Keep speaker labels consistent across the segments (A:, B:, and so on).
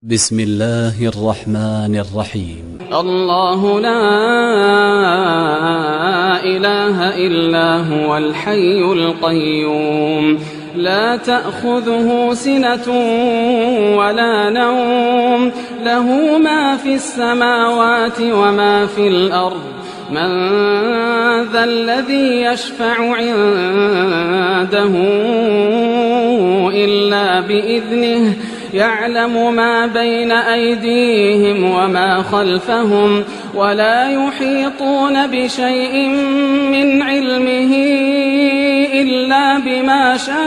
A: بسم الله الرحمن الرحيم.
B: الله لا إله إلا هو الحي القيوم لا تأخذه سنة ولا نوم له ما في السماوات وما في الأرض من ذا الذي يشفع عنده إلا بإذنه يعلم ما بين أيديهم وما خلفهم ولا يحيطون بشيء من علمه إلا بما شاء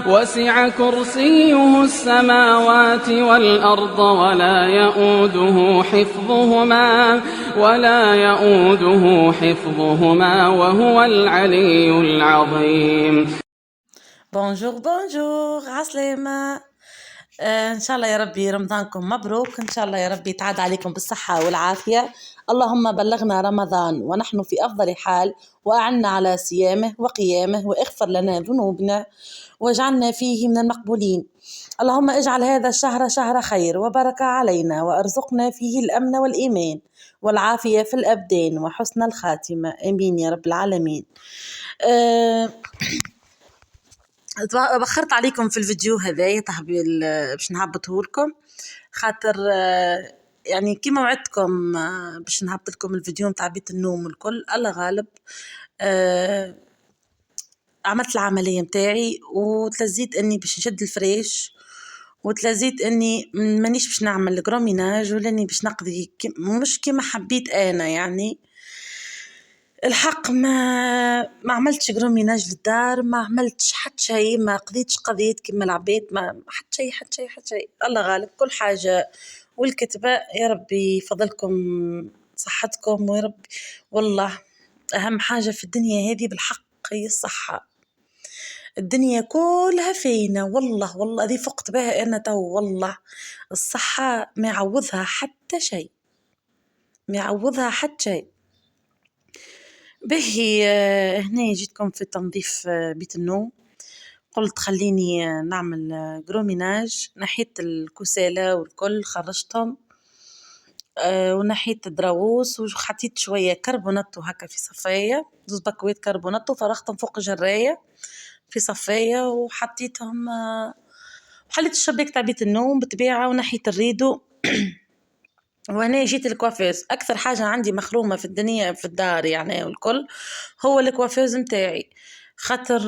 B: وسع كرسيه السماوات والأرض ولا يؤوده حفظهما وهو العلي العظيم.
C: بونجور عسلامة. إن شاء الله يا ربي رمضانكم مبروك، إن شاء الله يا ربي تعاد عليكم بالصحة والعافية. اللهم بلغنا رمضان ونحن في أفضل حال، وأعنا على صيامه وقيامه، واغفر لنا ذنوبنا واجعلنا فيه من المقبولين. اللهم اجعل هذا الشهر شهر خير وبركة علينا، وارزقنا فيه الأمن والإيمان والعافية في الأبدان وحسن الخاتمة، آمين يا رب العالمين. بخرت عليكم في الفيديو هذايا باش نهبطه لكم، خاطر يعني كيما وعدتكم باش نهبط لكم الفيديو نتاع بيت النوم والكل. الله غالب عملت العملية متاعي، وتلزيت اني باش نشد الفريش، وتلزيت اني مانيش باش نعمل الجروميناج، ولاني باش نقضي مش كيما حبيت انا. يعني الحق ما عملتش جروميناج للدار، ما عملتش حتى شيء، ما قضيتش قضيت كيما العباد، ما حتى شيء. الله غالب كل حاجة والكتبة. يا ربي فضلكم صحتكم، ويا ربي والله أهم حاجة في الدنيا هذه بالحق هي الصحة. الدنيا كلها فينا والله ذي فقت بها أنا تو والله. الصحة ما يعوضها حتى شيء، ما يعوضها حتى شيء. بهي هنا جيتكم في تنظيف بيت النوم، قلت خليني نعمل جروميناج. نحيت الكسالة والكل خرجتهم، ونحيت الدراوس وحطيت شوية كربوناتو هكا في صفاية، 2 بكوات كربوناتو فرختهم فوق جراية في صفاية وحطيتهم، وحليت الشباك تاع بيت النوم بالطبيعة، ونحيت الريدو. وهنا جيت الكوافيز. اكثر حاجه عندي مخرومه في الدنيا في الدار يعني والكل هو الكوافيز متاعي، خاطر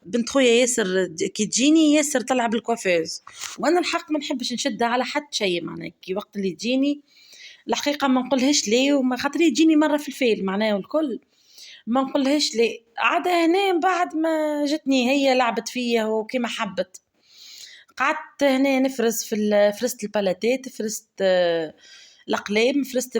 C: بنت خويا ياسر كي تجيني ياسر تلعب الكوافيز، وانا الحق ما نحبش نشدها على حد شيء. معناها كي وقت اللي تجيني الحقيقه ما نقولهاش ليه، وما خاطر تجيني مره في الفيل معناها والكل ما نقولهاش ليه. عاد هنا بعد ما جتني هي لعبت فيا وكيما حبت، قعدت هنا نفرز فرست البالاتات، فرست الأقلام، فرست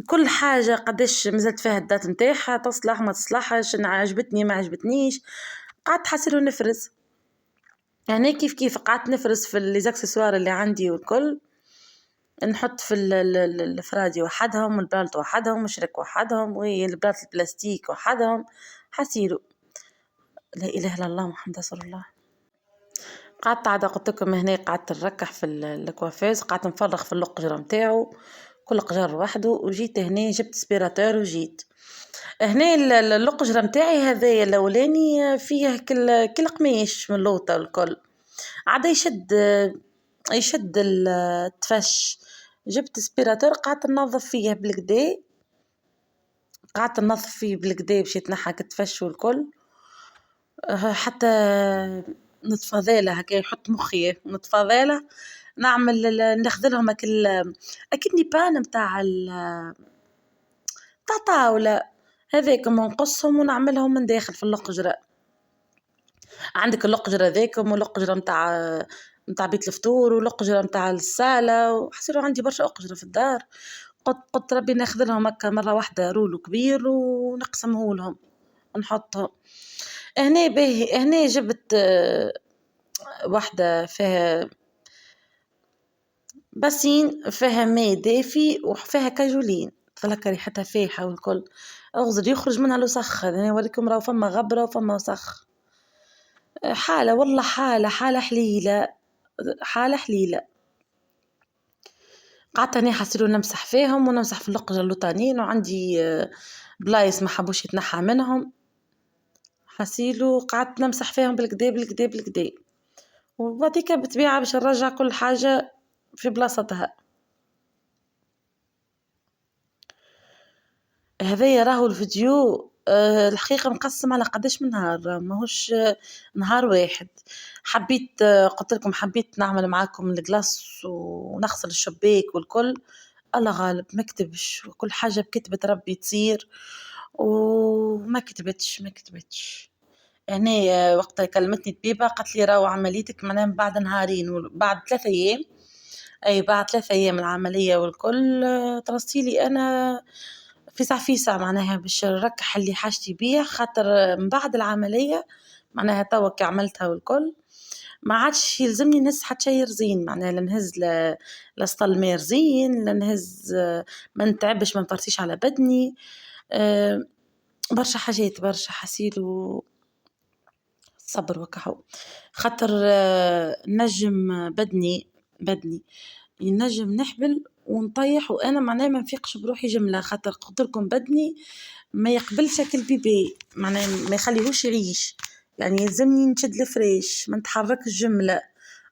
C: كل حاجة قداش مازالت فيها الدات نتاعها، تصلح ما تصلحش، عجبتني ما عجبتنيش، قعدت حاسر ونفرز. يعني كيف قعدت نفرز في الإكسسوار اللي عندي والكل، نحط في الفرادي وحدهم، والبالت وحدهم، والشرك وحدهم، والبالت البلاستيك وحدهم، حسيرو. لا إله إلا الله محمد رسول الله. قعدت عاد قلت لكم هنا، قعدت نركح في الكوافيز، قعدت نفرغ في اللقجرة متاعو، كل قجر وحده، وجيت هنا جبت سبيراتور وجيت هنا. اللقجرة متاعي هذايا الاولاني فيه كل قماش من لوطة الكل، عاد يشد التفش. جبت سبيراتور قعدت ننظف فيه بالكدا، باش يتنحى التفش والكل، حتى نتفاضله هكا يحط مخي نتفاضله، ناخذلهم اكني بان متاع طاولة هذاكم، ونقصهم ونعملهم من داخل في اللقجرة. عندك اللقجرة ذاكم، ولقجرة متاع بيت الفطور، ولقجرة متاع الصالة، وحصلوا عندي برشا أقجرة في الدار. قلت ربي ناخذلهم هكا مرة واحدة رولو كبير ونقسمه لهم ونحطهم هنا. باهي هنا جبت واحدة فيها باسين، فيها ماء دافي وفيها كاجولين، تلقى ريحتها فايحة والكل، اغزر يخرج منها الوسخ. انا نوريكم راهو فما غبرة وفما وسخ، حالة والله حالة حليلة، حالة حليلة. قعدت هنا حسيلو نمسح فيهم ونمسح في اللقجة اللوطانيين، وعندي بلايص ما حبوش يتنحى منهم، حسيلو قعدت نمسح فيهم بالكدا بالكدا بالكدا، وبعديكا بالطبيعة باش نرجع كل حاجة في بلاصتها. هذايا راهو الفيديو الحقيقة مقسم على قداش من نهار، ماهوش نهار واحد. حبيت قلت لكم حبيت نعمل معاكم الجلاس ونغسل الشباك والكل، الله غالب ما كتبش، وكل حاجة بكتبة ربي تصير، وما كتبتش. يعني وقتها كلمتني طبيبة قالت لي راهو عمليتك معناها بعد نهارين، بعد 3 أيام، أي بعد 3 أيام العملية والكل ترسيلي أنا فيسع معناها باش نركح اللي حاجتي بيه، خاطر من بعد العملية معناها توا كي عملتها والكل ما عادش يلزمني نهز حتى شي رزين، معناها لا نهز لسطل ماء رزين، لا نهز ما نتعبش ما نفرسيش على بدني، برشا حاجات برشا حسيلو صبر وكهو، خاطر نجم بدني ينجم نحبل ونطيح وانا معناها ما نفيقش بروحي جمله، خاطر قلت لكم بدني ما يقبلش هاك البيبي، معناها ما يخليهوش يعيش، يعني يلزمني نشد الفريش ما نتحركش جمله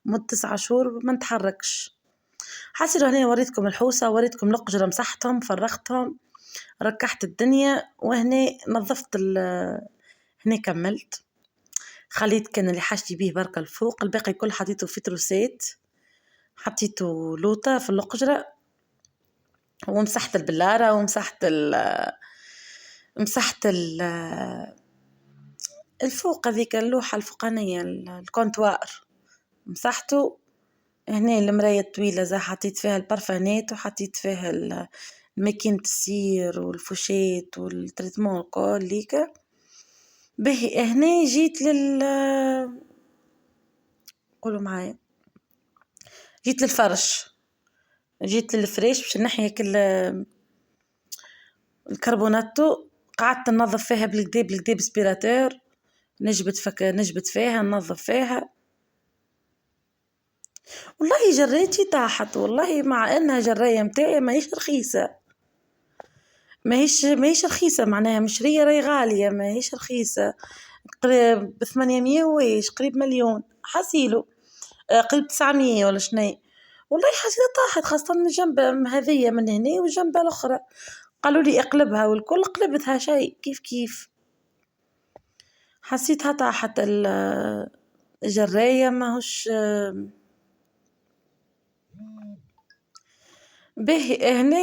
C: مدة 9 شهور ما نتحركش. حاسروا هنا وريتكم الحوسه، وريتكم القجره مسحتهم فرغتهم ركحت الدنيا، وهنا نظفت هنا كملت، خليت كان اللي حاجتي بيه بركة الفوق، الباقي كل حطيته في تروسات، حطيته لوطة في القجرة، ومسحت البلارة ومسحت مسحت الفوق هذيك اللوحة الفوقانية الكونتوار مسحته. هنا المراية الطويلة زي حطيت فيها البرفانات وحطيت فيها الماكينة السير والفوشات والتريتمون الكل ليكا. به هنا جيت قولوا معايا، جيت للفرش، جيت للفريش باش نحي كل الكربوناتو، قعدت ننظف فيها بالكدا بسبيراتور، نجبت فيها ننظف فيها، والله جريتي طاحت، والله مع انها جرايه متاعي ماهيش رخيصه، ماهيش رخيصه، معناها مشريه راهي غاليه ماهيش رخيصه، قريب 800 ويش قريب مليون حسيلو، قريب 900 ولا شني، والله حسيتها طاحت، خاصة من جنب هذية من هنا وجنب الأخرى، قالوا لي اقلبها والكل قلبتها شيء كيف حسيتها طاحت الجراية ماهوش به. هنا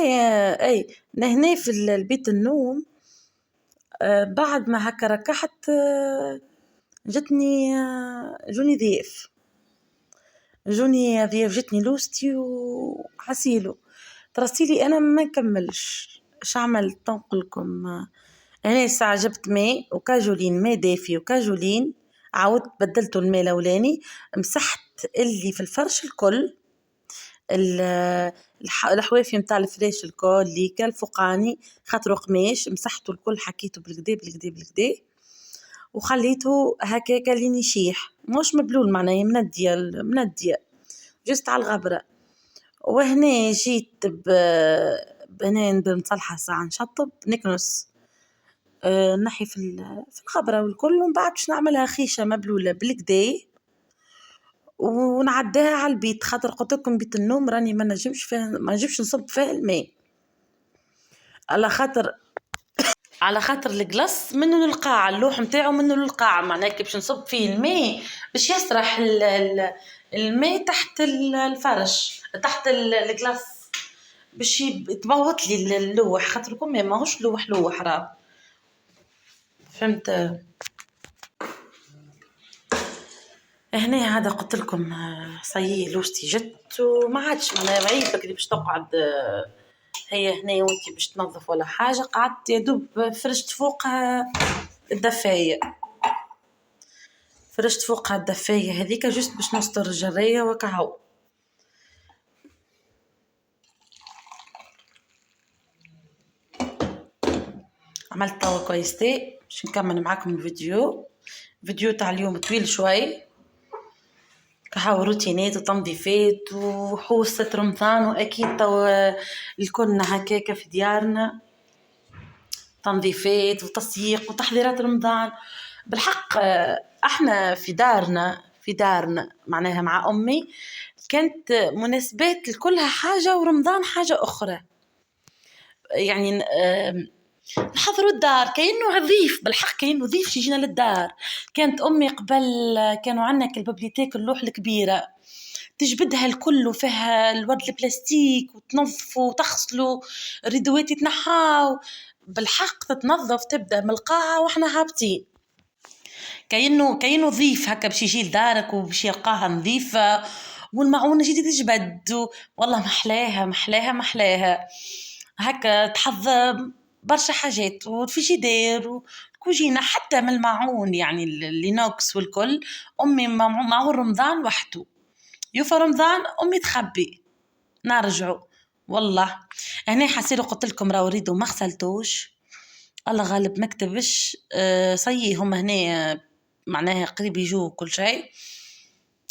C: أي هنا في البيت النوم بعد ما هكا ركحت جوني ضياف جتني لوستي وحسيلو ترسيلي انا ما نكملش، اش عملت تنقلكم هنا الساعة جبت ماء وكاجولين، ماء دافي وكاجولين، عاودت بدلته الماء الاولاني، مسحت اللي في الفرش الكل، الحوافي متاع الفريش الكل ليكا الفوقاني خاطرو قماش مسحته الكل، حكيته بالكدا وخليته هكاكا لين يشيح، مش مبلول معناها مندية جست على الغبرة. وهنا جيت بنان بمصلحة ساعة نشطب نكنس نحي في الغبرة والكل، ومن بعد باش نعملها خيشة مبلولة بالكدا ونعديها على البيت، خاطر قلت لكم بيت النوم راني ما نجمش نصب فيه الماء، على خاطر الجلس منه للقاع، اللوح متاعه منه للقاع، معناه كي باش نصب فيه الماء باش يسرح الماء تحت الفرش تحت الجلس باش يتبوط لي اللوح، خاطركم ماهوش لوح راه فهمت. هنا هذا قلت لكم صايي لوستي جت وما عادش معناها عيب بكري باش تقعد هي هنا وانتي باش تنظف ولا حاجة، قعدت يا دوب فرشت فوقها الدفاية، هذيك جست باش نستر الجراية وكهو. عملت توا كويستي باش نكمل معاكم الفيديو، فيديو تاع اليوم طويل شوي، كهو روتينات وتنظيفات وحوسة رمضان، واكيد تو الكلنا هكاكا في ديارنا تنظيفات وتسييق وتحضيرات رمضان. بالحق احنا في دارنا معناها مع امي كانت مناسبات لكلها حاجة ورمضان حاجة اخرى. يعني نحضروا الدار كأنه ضيف، بالحق كأنه ضيف يجينا للدار. كانت أمي قبل كانوا عنا الببليتيك اللوح الكبيرة تجبدها الكل وفيها الورد البلاستيك وتنظفوا وتغسلوا الريدوات يتنحاو، بالحق تتنظف تبدأ من القاعة واحنا هابطين كأنه ضيف هكا باش يجي لدارك وباش يلقاها نظيفة والمعونة جديدة تجبد. والله محلاها هكا تحضر برشا حاجات والفريجيدير والكوجينة حتى من الماعون، يعني اللينوكس والكل. أمي معون رمضان وحده، يوفى رمضان أمي تخبي نرجعوا. والله هنا حسيروا قلت لكم راو ريدو ما غسلتوش، الله غالب مكتبش صيي هم هنا معناها قريب يجوا كل شيء،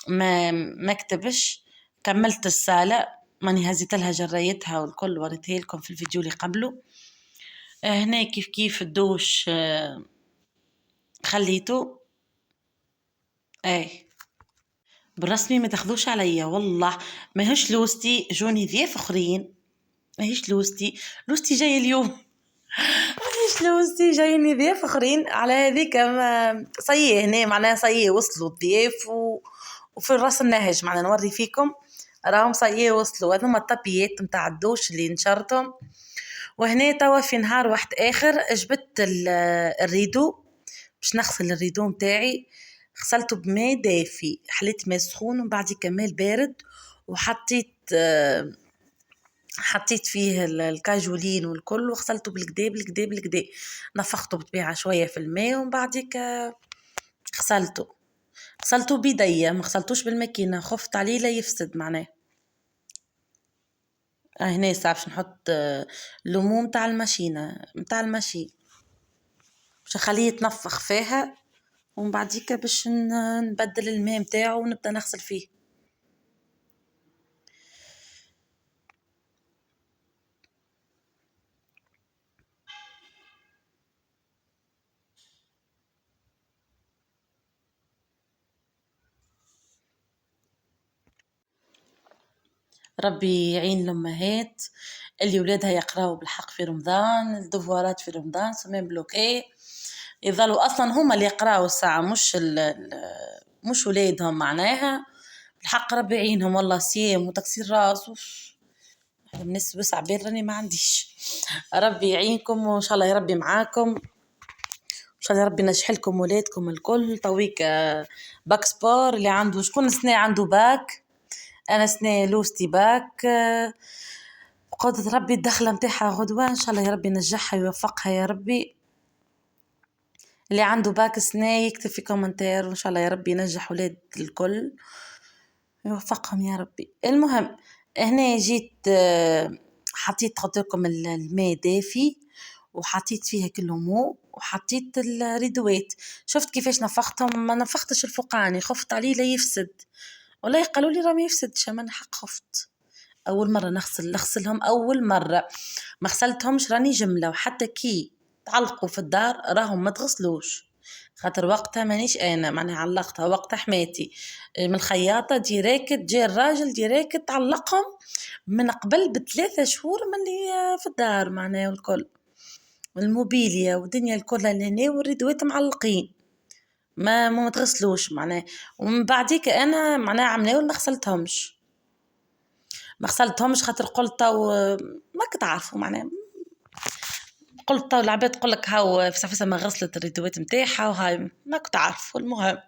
C: ما مكتبش. كملت السالة ماني هزيت لها جريتها والكل وريتها لكم في الفيديو اللي قبله. هنا كيف الدوش خليته. اي بالرسمي ما تاخذوش عليا والله، ما هيش لوستي، جوني ضياف اخرين، ما هيش لوستي جاي اليوم ماهيش لوستي جايني ضياف اخرين على هذيك. صيه هنا معناها صيه وصلوا الضياف وفي الراس النهج معنا نوري فيكم راهم صيه وصلوا. هذوما الطبيات متاع الدوش اللي نشرتهم. وهنا توا في نهار واحد اخر جبت الريدو باش نغسل الريدو متاعي، غسلته بماء دافي، حليت ماء سخون ومن بعد كمال بارد حطيت فيه الكاجولين والكل وغسلته بالكدا نفخته بطبيعة شوية في الماء ومن بعدك غسلته بيديا، ما غسلتوش بالماكينة، خفت عليه لا يفسد معناه. هنا باش نحط الليمون متاع الماشين باش نخليه يتنفخ فيها ومن بعديك باش نبدل الماء متاعه ونبدأ نغسل فيه. ربي يعين الأمهات اللي ولادها يقراوا بالحق في رمضان، الدفوارات في رمضان سمين بلوكي يظلوا أصلا هما اللي يقراوا الساعة مش ولادهم معناها. بالحق ربي يعينهم والله، صيام وتكسير راس بالنسبة بس عبير راني ما عنديش. ربي يعينكم وإن شاء الله يا ربي معاكم، إن شاء الله يا ربي نجح لكم ولادكم الكل. طويك باك سبور اللي عنده شكون سنة عنده باك، أنا سنة لوستي باك قدرة ربي الدخلة متاعها غدوة إن شاء الله يا ربي نجحها ويوفقها يا ربي. اللي عنده باك سنة يكتب في كومنتير وإن شاء الله يا ربي ينجح ولاد الكل يوفقهم يا ربي. المهم هنا جيت حطيت قلت لكم الماء دافي وحطيت فيها كلمو وحطيت الريدوات. شفت كيفاش نفختهم، ما نفختش الفوقاني خفت عليه لا يفسد، والله قالوا لي راه ما يفسدش اما حق خفت. اول مره نغسلهم اول مره ما غسلتهمش راني جمله، وحتى كي تعلقوا في الدار راهم ما تغسلوش خاطر وقتها مانيش انا معناها علقتها وقتها حماتي من الخياطه ديريكت جاء الراجل ديريكت تعلقهم من قبل ب3 شهور من اللي في الدار معناها الكل والموبيليا والدنيا الكل اللي هنا والريدوات معلقين ما تغسلوش معناها. ومن بعديك انا معناها عملوا ما غسلتهمش خاطر قلت ما كنت عارفه معناها قلت العباد تقول لك هاو فسا ما غسلت الريدوات نتاعها وهاي ما كنت عارفه. المهم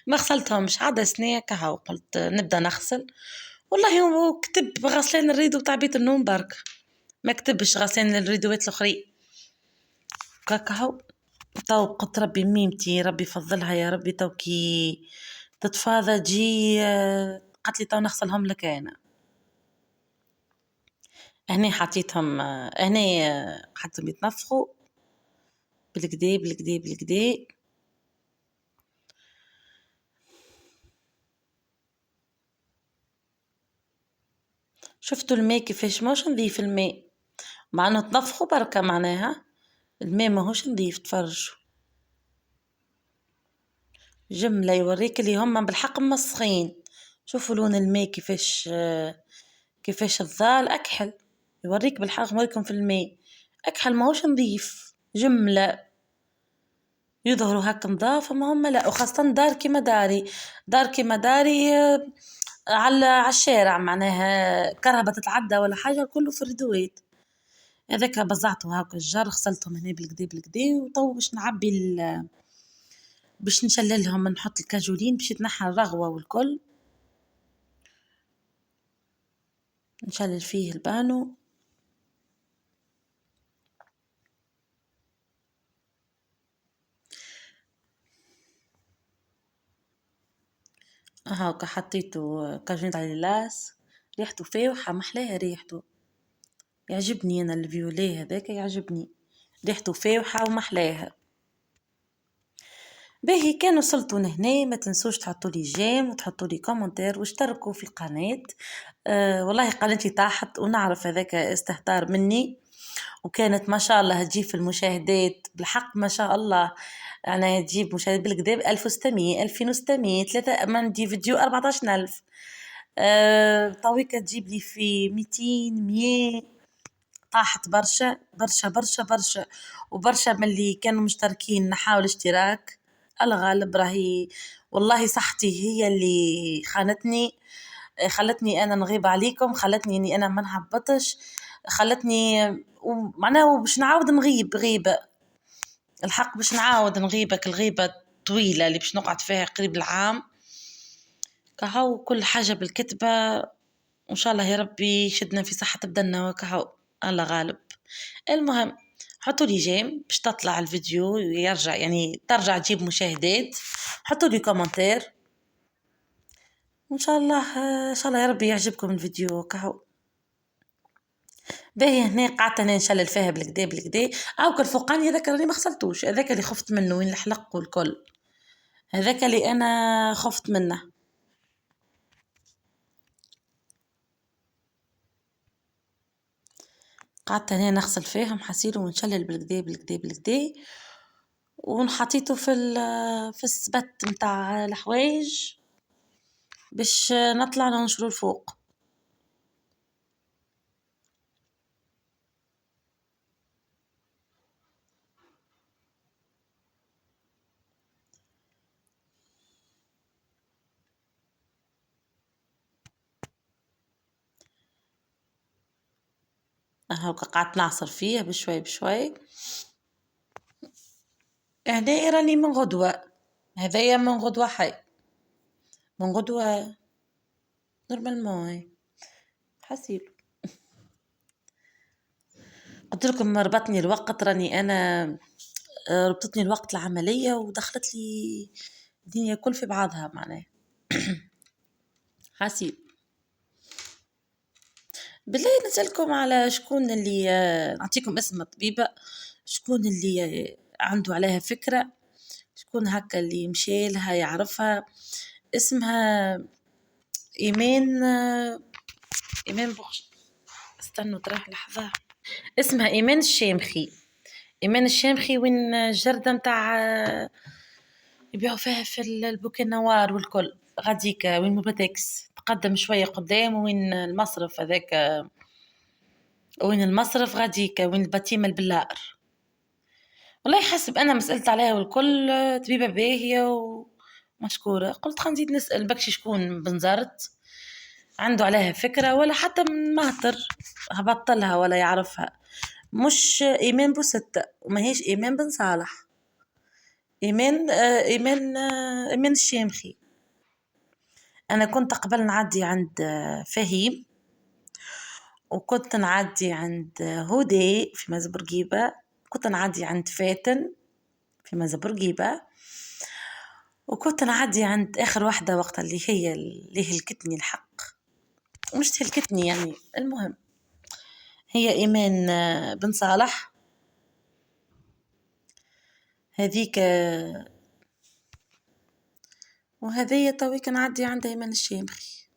C: ما غسلتهمش عاد سنه كهو قلت نبدا نغسل، والله هو كتب غسلان الريدو تاع بيت النوم برك ما كتبش غسلان الريدوات الاخرين كهو. تو قلت ربي ميمتي ربي يفضلها يا ربي تو كي تتفاضى تجي قالت لي تو نغسلهم لك انا. هنا حطيتهم هنا حطيتهم يتنفخوا بالكدا شفتوا الماء كيفاش ماهوش نظيف الماء، مع انه تنفخوا بركة معناها الماء ماهوش نظيف. تفرجوا جملة يوريك اللي هم بالحق مسخين. شوفوا لون الماء كيفاش الظال أكحل، يوريك بالحق مالكم في الماء أكحل ماهوش نظيف. جملة يظهروا هكا نظافة ما هم لا، وخاصة دار كيما داري، دار كيما داري على الشارع معناها كرهبة تتعدى ولا حاجة كله في الردوات. هذاك بزعته هاك الجار غسلتهم هنا بالكدا وطو باش نعبي باش نشللهم نحط الكاجولين باش يتنحى الرغوة والكل، نشلل فيه البانو. هاكا حطيته كاجولين على اللاس، ريحته فاوحة محلاها ريحته، يعجبني انا الفيولي هذاك يعجبني ريحته فاوحة ومحلاها. باهي كان وصلتوا لهنا ما تنسوش تحطوا لي جيم وتحطوا لي كومنتير واشتركوا في القناة. والله قناتي طاحت ونعرف هذاك استهتار مني، وكانت ما شاء الله تجيب في المشاهدات بالحق ما شاء الله. انا تجيب مشاهدات بالكذاب 1600 2600 3 ما ندي فيديو 14000. طويكة تجيب لي في 200 100. طاحت برشا برشا برشا برشا، وبرشا من اللي كانوا مشتركين نحاول اشتراك. الغالب راهي والله صحتي هي اللي خلتني انا نغيب عليكم، خلتني اني انا ما نهبطش، خلتني معناه باش نعاود نغيب غيبة الحق، باش نعاود نغيبك الغيبة طويلة اللي باش نقعد فيها قريب العام. كهو كل حاجة بالكتبة، وإن شاء الله يا ربي شدنا في صحة بدنا وكهو الله غالب. المهم حطوا لي جيم باش تطلع الفيديو يرجع يعني ترجع تجيب مشاهدات، حطوا لي كومنتير وان شاء الله ان شاء الله يا ربي يعجبكم الفيديو كهو. باهي هنا قعدت انا نشلل فيها بالكدا او كل فوقاني هذاك اللي ما غسلتوش، هذاك اللي خفت منه وين الحلق والكل، هذاك اللي انا خفت منه. قعدت هنا نغسل فيهم حسيله ونشلل بالكدا ونحطيته في السبت متاع الحوايج باش نطلع ننشرو الفوق. هاكا قعدت نعصر فيه بشوي بشوي. هنا راني من غدوة، هذايا من غدوة حي، من غدوة نورمالمون حسيل. قلت لكم ربطني الوقت، راني انا ربطتني الوقت العملية ودخلت لي الدنيا كل في بعضها معناه. حسيل بالله نسألكم على شكون اللي نعطيكم اسم الطبيبة، شكون اللي عنده عليها فكرة، شكون هكا اللي مشي لها يعرفها. اسمها إيمان استنوا تراه لحظة. اسمها إيمان الشامخي، إيمان الشامخي. وين جردة متاع يبيعوا فيها في البوكي نوار والكل غاديكا، وين موباتكس تقدم شوية قدام، وين المصرف هذاك، وين المصرف غاديكا، وين البتيمة البلار. والله حسب أنا مسألت عليها والكل طبيبة باهية ومشكورة. قلت خلينا نزيد نسأل بكشي شكون بنزرت عنده عليها فكرة ولا حتى من مهتر هبطلها ولا يعرفها. مش إيمان بوستة وما هيش إيمان بن صالح، إيمان الشامخي. أنا كنت قبل نعدي عند فهيم، وكنت نعدي عند هدى في ماز بورقيبة، كنت نعدي عند فاتن في ماز بورقيبة، وكنت نعدي عند آخر واحدة وقت اللي هلكتني الحق، مش تهلكتني يعني. المهم هي إيمان بن صالح هذيك، وهذية توي كان عدي عندها إيمان الشامخي.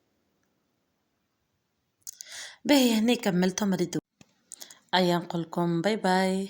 C: باهي هنا كملتهم ردوا. أيا نقولكم باي باي.